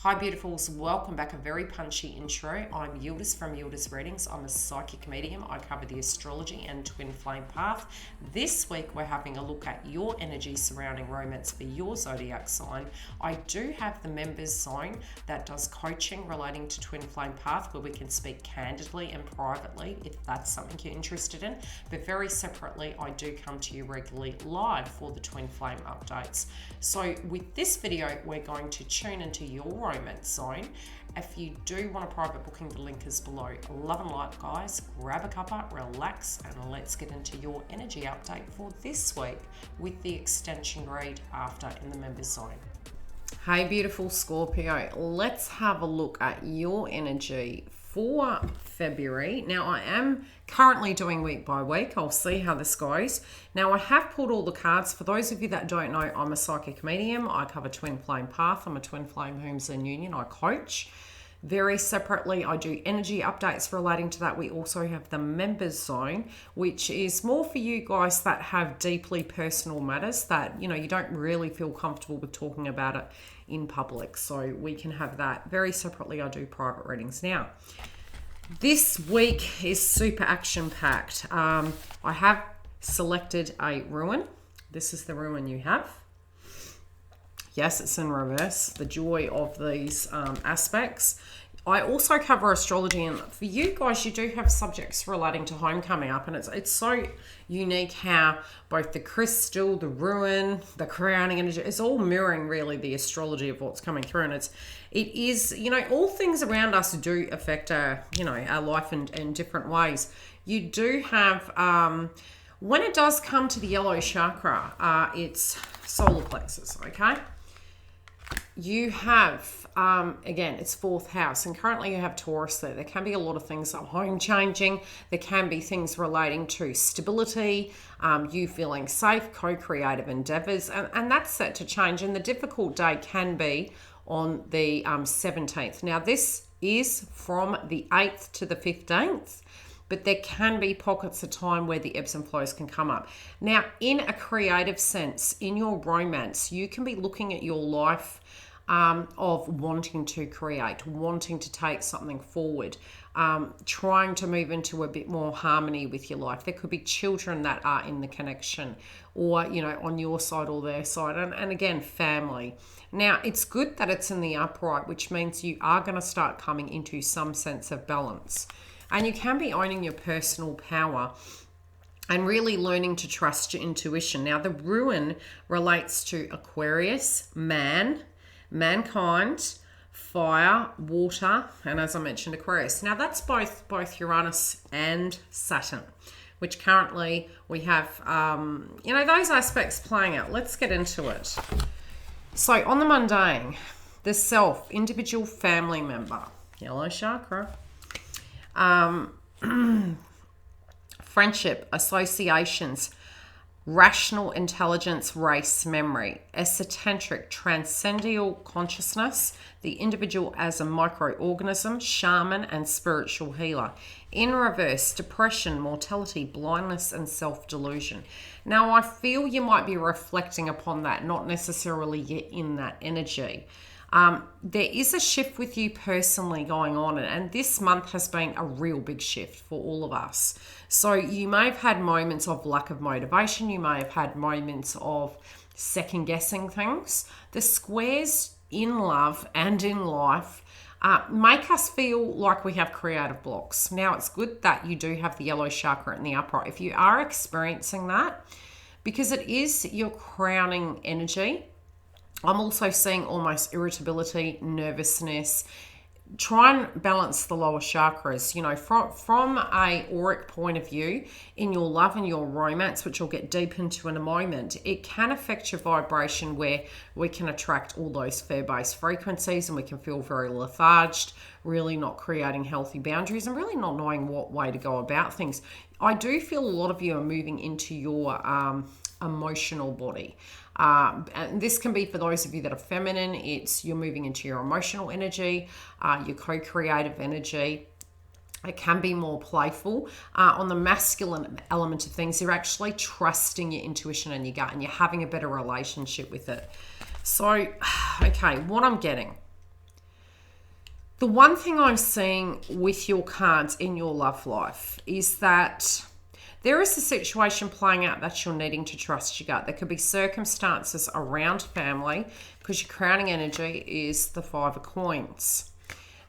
Hi beautifuls, welcome back. A very punchy intro. I'm YILDIZ from YILDIZ Readings. I'm a psychic medium. I cover the astrology and twin flame path. This week we're having a look at your energy surrounding romance for your zodiac sign. I do have the members zone that does coaching relating to twin flame path where we can speak candidly and privately if that's something you're interested in. But very separately, I do come to you regularly live for the twin flame updates. So with this video, we're going to tune into your romance zone. If you do want a private booking, the link is below. Love and light, guys. Grab a cuppa, relax, and let's get into your energy update for this week with the extension read after in the members zone. Hey beautiful Scorpio, let's have a look at your energy for February. Now I am currently doing week by week. I'll see how this goes. Now I have pulled all the cards. For those of you that don't know, I'm a psychic medium. I cover twin flame path. I'm a twin flame whom's in union. I coach. Very separately, I do energy updates relating to that. We also have the members zone, which is more for you guys that have deeply personal matters that, you don't really feel comfortable with talking about it in public. So we can have that. Very separately, I do private readings. Now, this week is super action-packed. I have selected a ruin. This is the ruin you have. Yes, it's in reverse. The joy of these aspects. I also cover astrology, and for you guys, you do have subjects relating to home coming up, and it's so unique how both the crystal, the ruin, the crowning energy, it's all mirroring really the astrology of what's coming through, and it is, all things around us do affect our, our life in different ways. You do have, when it does come to the yellow chakra, it's solar plexus, okay? You have, again, it's fourth house, and currently you have Taurus there. There can be a lot of things that are home changing. There can be things relating to stability, you feeling safe, co-creative endeavors, and that's set to change. And the difficult day can be on the 17th. Now, this is from the 8th to the 15th. But there can be pockets of time where the ebbs and flows can come up. Now, in a creative sense, in your romance, you can be looking at your life of wanting to create, wanting to take something forward, trying to move into a bit more harmony with your life. There could be children that are in the connection or, on your side or their side. And again, family. Now, it's good that it's in the upright, which means you are going to start coming into some sense of balance. And you can be owning your personal power and really learning to trust your intuition. Now, the ruin relates to Aquarius, mankind, fire, water, and as I mentioned, Aquarius. Now, that's both Uranus and Saturn, which currently we have, those aspects playing out. Let's get into it. So, on the mundane, the self, individual family member, yellow chakra. Friendship, associations, rational intelligence, race, memory, esoteric, transcendental consciousness, the individual as a microorganism, shaman, and spiritual healer. In reverse, depression, mortality, blindness, and self-delusion. Now, I feel you might be reflecting upon that, not necessarily yet in that energy. There is a shift with you personally going on, and this month has been a real big shift for all of us. So you may have had moments of lack of motivation. You may have had moments of second guessing things. The squares in love and in life make us feel like we have creative blocks. Now, it's good that you do have the yellow chakra in the upright. If you are experiencing that, because it is your crowning energy, I'm also seeing almost irritability, nervousness. Try and balance the lower chakras. From a auric point of view, in your love and your romance, which I'll get deep into in a moment, it can affect your vibration where we can attract all those fear-based frequencies and we can feel very letharged, really not creating healthy boundaries and really not knowing what way to go about things. I do feel a lot of you are moving into your emotional body. And this can be for those of you that are feminine. It's you're moving into your emotional energy, your co-creative energy. It can be more playful. On the masculine element of things, you're actually trusting your intuition and your gut, and you're having a better relationship with it. So, okay, what I'm getting. The one thing I'm seeing with your cards in your love life is that there is a situation playing out that you're needing to trust your gut. There could be circumstances around family, because your crowning energy is the Five of Coins.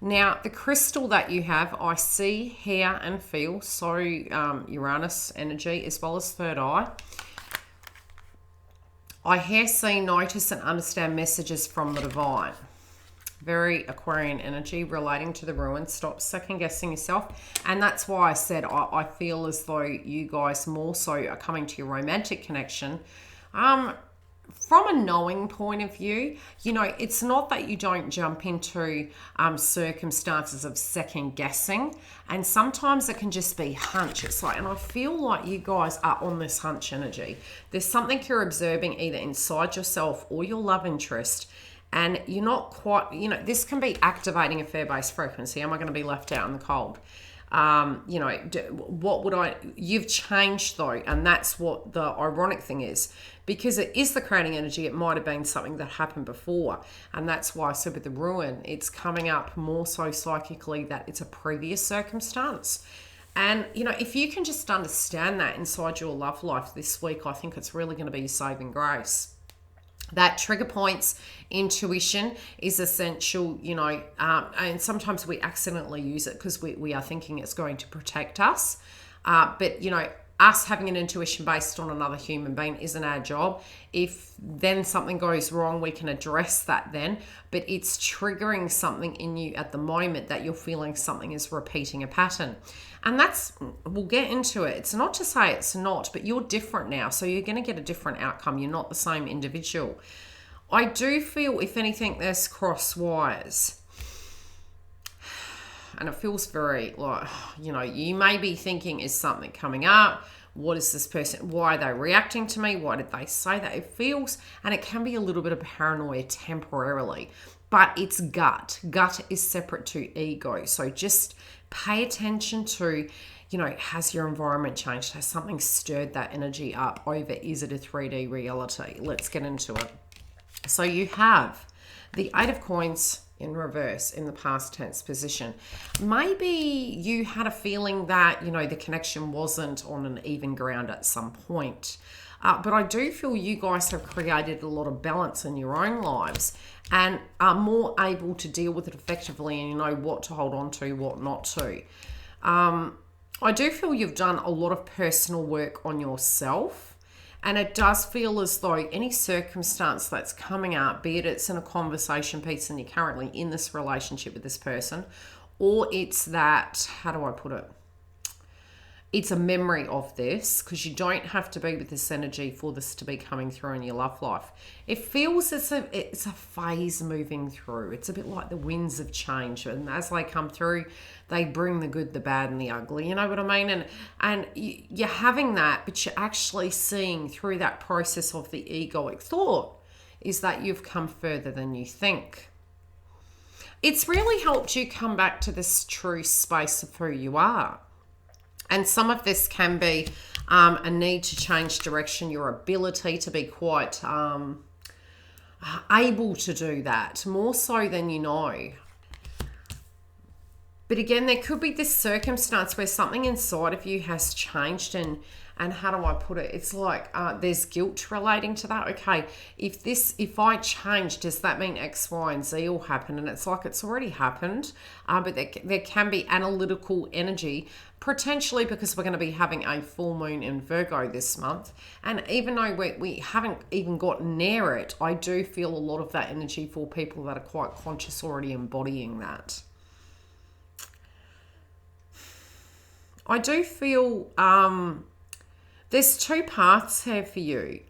Now, the crystal that you have, I see, hear, and feel, so Uranus energy as well as third eye. I hear, see, notice, and understand messages from the divine. Very Aquarian energy relating to the ruins. Stop second guessing yourself. And that's why I said I feel as though you guys more so are coming to your romantic connection. From a knowing point of view, you know, it's not that you don't jump into circumstances of second guessing. And sometimes it can just be hunch. It's like, and I feel like you guys are on this hunch energy. There's something you're observing either inside yourself or your love interest. And you're not quite, you know, this can be activating a fear-based frequency. Am I going to be left out in the cold? You know, you've changed though. And that's what the ironic thing is. Because it is the crowning energy, it might have been something that happened before. And that's why I said with the ruin, it's coming up more so psychically that it's a previous circumstance. And, you know, if you can just understand that inside your love life this week, I think it's really going to be your saving grace. That trigger points intuition is essential, you know, and sometimes we accidentally use it because we are thinking it's going to protect us. But, you know, us having an intuition based on another human being isn't our job. If then something goes wrong, we can address that then. But it's triggering something in you at the moment that you're feeling something is repeating a pattern. And that's, we'll get into it. It's not to say it's not, but you're different now. So you're going to get a different outcome. You're not the same individual. I do feel, if anything, there's cross wires. And it feels very like, you know, you may be thinking, is something coming up? What is this person? Why are they reacting to me? Why did they say that? It feels, and it can be a little bit of paranoia temporarily, but it's gut. Gut is separate to ego. So just pay attention to, you know, has your environment changed? Has something stirred that energy up over? Is it a 3D reality? Let's get into it. So you have the Eight of Coins in reverse in the past tense position. Maybe you had a feeling that, you know, the connection wasn't on an even ground at some point. But I do feel you guys have created a lot of balance in your own lives and are more able to deal with it effectively, and you know what to hold on to, what not to. I do feel you've done a lot of personal work on yourself. And it does feel as though any circumstance that's coming up, be it it's in a conversation piece and you're currently in this relationship with this person, or it's that, how do I put it? It's a memory of this, because you don't have to be with this energy for this to be coming through in your love life. It feels it's a phase moving through. It's a bit like the winds of change, and as they come through, they bring the good, the bad, and the ugly. You know what I mean? And you're having that, but you're actually seeing through that process of the egoic thought is that you've come further than you think. It's really helped you come back to this true space of who you are. And some of this can be a need to change direction, your ability to be quite able to do that, more so than you know. But again, there could be this circumstance where something inside of you has changed, and how do I put it? It's like there's guilt relating to that. Okay, if I change, does that mean X, Y, and Z will happen? And it's like it's already happened, but there can be analytical energy, potentially because we're going to be having a full moon in Virgo this month. And even though we haven't even got near it, I do feel a lot of that energy for people that are quite conscious already embodying that. I do feel there's two paths here for you.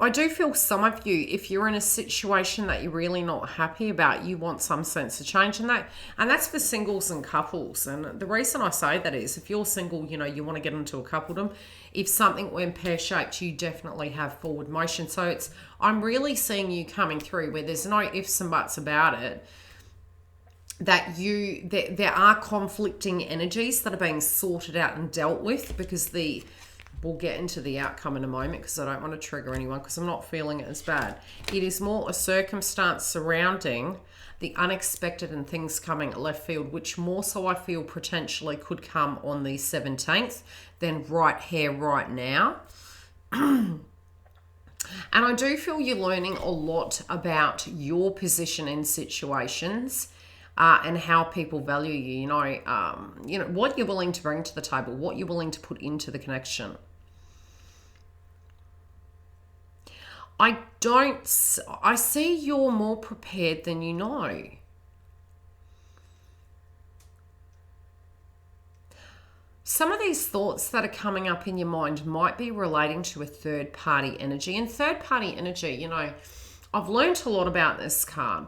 I do feel some of you, if you're in a situation that you're really not happy about, you want some sense of change in that. And that's for singles and couples. And the reason I say that is if you're single, you know, you want to get into a coupledom. If something went pear-shaped, you definitely have forward motion. So I'm really seeing you coming through where there's no ifs and buts about it. That there are conflicting energies that are being sorted out and dealt with, because the We'll get into the outcome in a moment because I don't want to trigger anyone because I'm not feeling it as bad. It is more a circumstance surrounding the unexpected and things coming at left field, which more so I feel potentially could come on the 17th than right here, right now. And I do feel you're learning a lot about your position in situations and how people value you. You know what you're willing to bring to the table, what you're willing to put into the connection. I see you're more prepared than you know. Some of these thoughts that are coming up in your mind might be relating to a third party energy. And third party energy, you know, I've learned a lot about this card.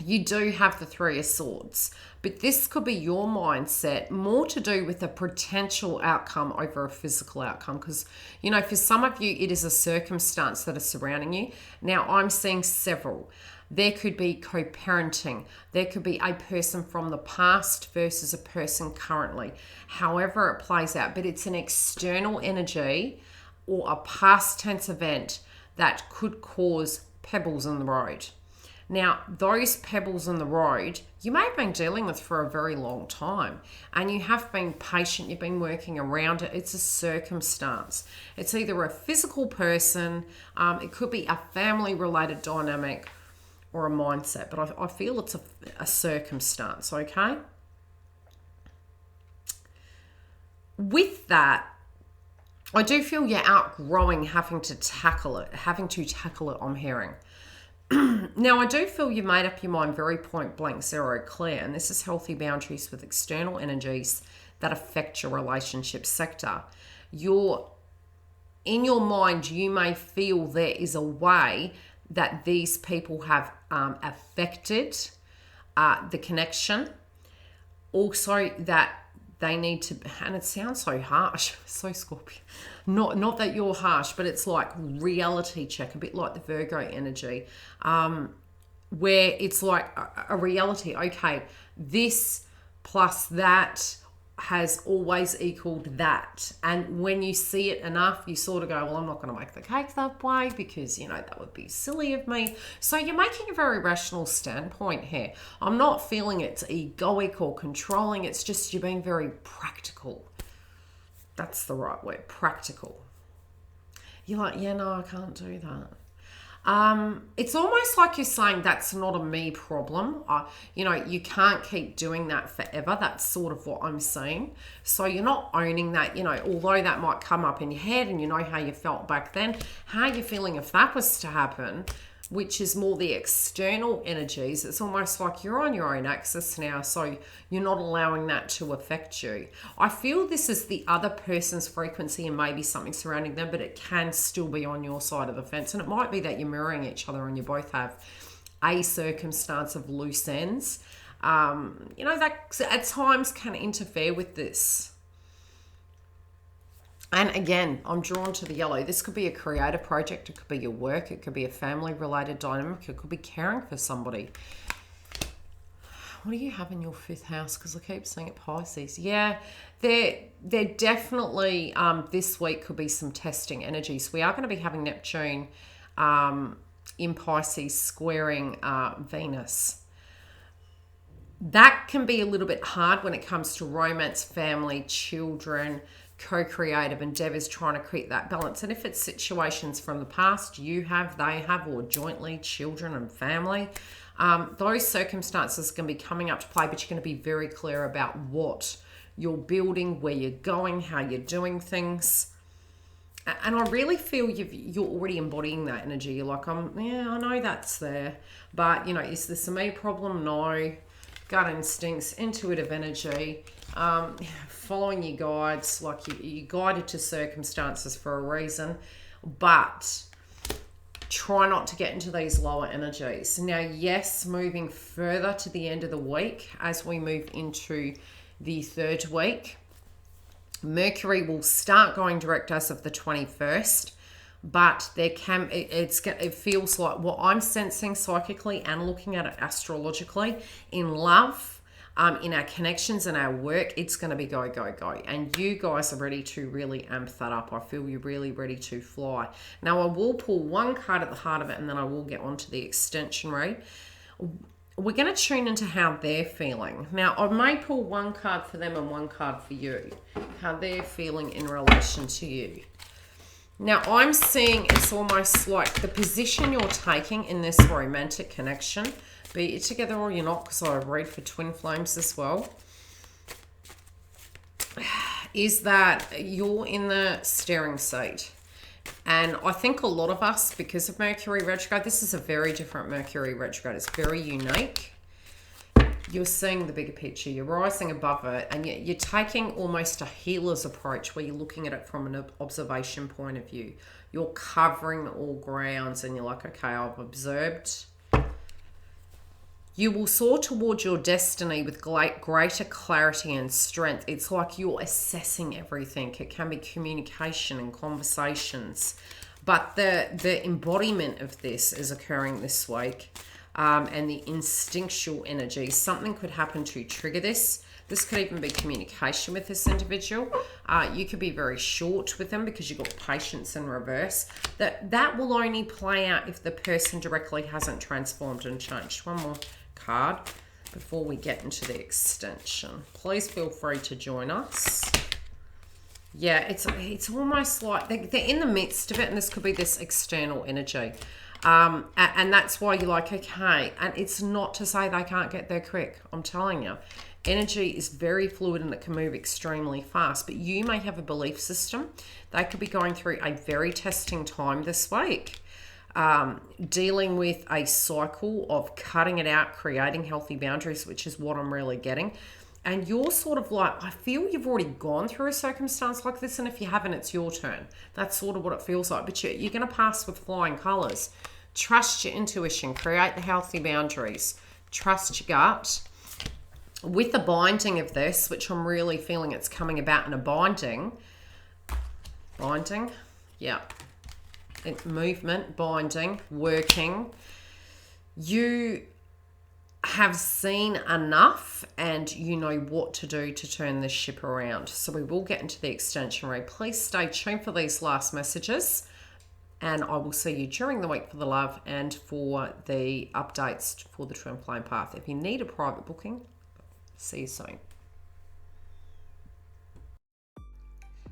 You do have the Three of Swords, but this could be your mindset more to do with a potential outcome over a physical outcome. Because, you know, for some of you, it is a circumstance that is surrounding you. Now, I'm seeing several. There could be co-parenting. There could be a person from the past versus a person currently. However it plays out, but it's an external energy or a past tense event that could cause pebbles in the road. Now, those pebbles in the road, you may have been dealing with for a very long time and you have been patient, you've been working around it. It's a circumstance. It's either a physical person, it could be a family-related dynamic or a mindset, but I feel it's a circumstance, okay? With that, I do feel you're outgrowing having to tackle it, I'm hearing. Now, I do feel you made up your mind very point blank, zero clear, and this is healthy boundaries with external energies that affect your relationship sector. In your mind, you may feel there is a way that these people have affected the connection. Also, that they need to, and it sounds so harsh, so Scorpio. Not that you're harsh, but it's like reality check, a bit like the Virgo energy, where it's like a reality. Okay, this plus that has always equaled that. And when you see it enough, you sort of go, well, I'm not going to make the cake that way because, you know, that would be silly of me. So you're making a very rational standpoint here. I'm not feeling it's egoic or controlling. It's just you're being very practical. That's the right word, practical. You're like, yeah, no, I can't do that. It's almost like you're saying that's not a me problem. You can't keep doing that forever. That's sort of what I'm seeing. So you're not owning that, although that might come up in your head and you know how you felt back then, how you're feeling if that was to happen, which is more the external energies. It's almost like you're on your own axis now, so you're not allowing that to affect you. I feel this is the other person's frequency and maybe something surrounding them, but it can still be on your side of the fence. And it might be that you're mirroring each other and you both have a circumstance of loose ends. That at times can interfere with this. And again, I'm drawn to the yellow. This could be a creative project. It could be your work. It could be a family-related dynamic. It could be caring for somebody. What do you have in your fifth house? Because I keep saying it Pisces. Yeah, they're definitely, this week could be some testing energies. We are going to be having Neptune in Pisces squaring Venus. That can be a little bit hard when it comes to romance, family, children, co-creative endeavors, trying to create that balance. And if it's situations from the past, you have, they have, or jointly, children and family, those circumstances can be coming up to play, but you're going to be very clear about what you're building, where you're going, how you're doing things. And I really feel you're already embodying that energy. You're like, I know that's there, but is this a me problem? No. Gut instincts, intuitive energy, following your guides, like you're guided to circumstances for a reason, but try not to get into these lower energies. Now, yes, moving further to the end of the week, as we move into the third week, Mercury will start going direct as of the 21st. But it feels like what I'm sensing psychically and looking at it astrologically in love, in our connections and our work, it's going to be go, go, go. And you guys are ready to really amp that up. I feel you're really ready to fly. Now, I will pull one card at the heart of it, and then I will get onto the extension read. We're going to tune into how they're feeling. Now, I may pull one card for them and one card for you, how they're feeling in relation to you. Now, I'm seeing it's almost like the position you're taking in this romantic connection, be it together or you're not, because I read for twin flames as well, is that you're in the steering seat. And I think a lot of us, because of Mercury retrograde, this is a very different Mercury retrograde. It's very unique. You're seeing the bigger picture. You're rising above it. And you're taking almost a healer's approach where you're looking at it from an observation point of view. You're covering all grounds and you're like, okay, I've observed. You will soar towards your destiny with greater clarity and strength. It's like you're assessing everything. It can be communication and conversations. But the embodiment of this is occurring this week. And the instinctual energy. Something could happen to trigger this. This could even be communication with this individual. You could be very short with them because you've got patience in reverse. That will only play out if the person directly hasn't transformed and changed. One more card before we get into the extension. Please feel free to join us. Yeah, it's almost like they're in the midst of it, and this could be this external energy. And that's why you're like, okay, and it's not to say they can't get there quick. I'm telling you, energy is very fluid and it can move extremely fast, but you may have a belief system. They could be going through a very testing time this week. Dealing with a cycle of cutting it out, creating healthy boundaries, which is what I'm really getting. And you're sort of like, I feel you've already gone through a circumstance like this, and if you haven't, it's your turn. That's sort of what it feels like. But you're going to pass with flying colours. Trust your intuition. Create the healthy boundaries. Trust your gut. With the binding of this, which I'm really feeling it's coming about in a binding. Binding, yeah. Movement, binding, working. You have seen enough and you know what to do to turn this ship around. So we will get into the extension read. Please stay tuned for these last messages, and I will see you during the week for the love and for the updates for the twin flame path. If you need a private booking, see you soon.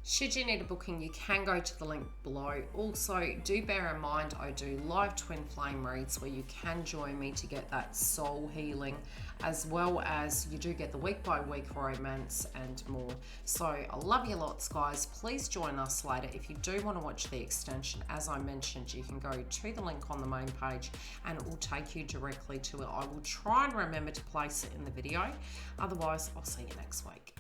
Should you need a booking, you can go to the link below. Also, do bear in mind, I do live twin flame reads where you can join me to get that soul healing, as well as you do get the week by week romance and more. So I love you lots, guys. Please join us later. If you do want to watch the extension, as I mentioned, you can go to the link on the main page and it will take you directly to it. I will try and remember to place it in the video. Otherwise, I'll see you next week.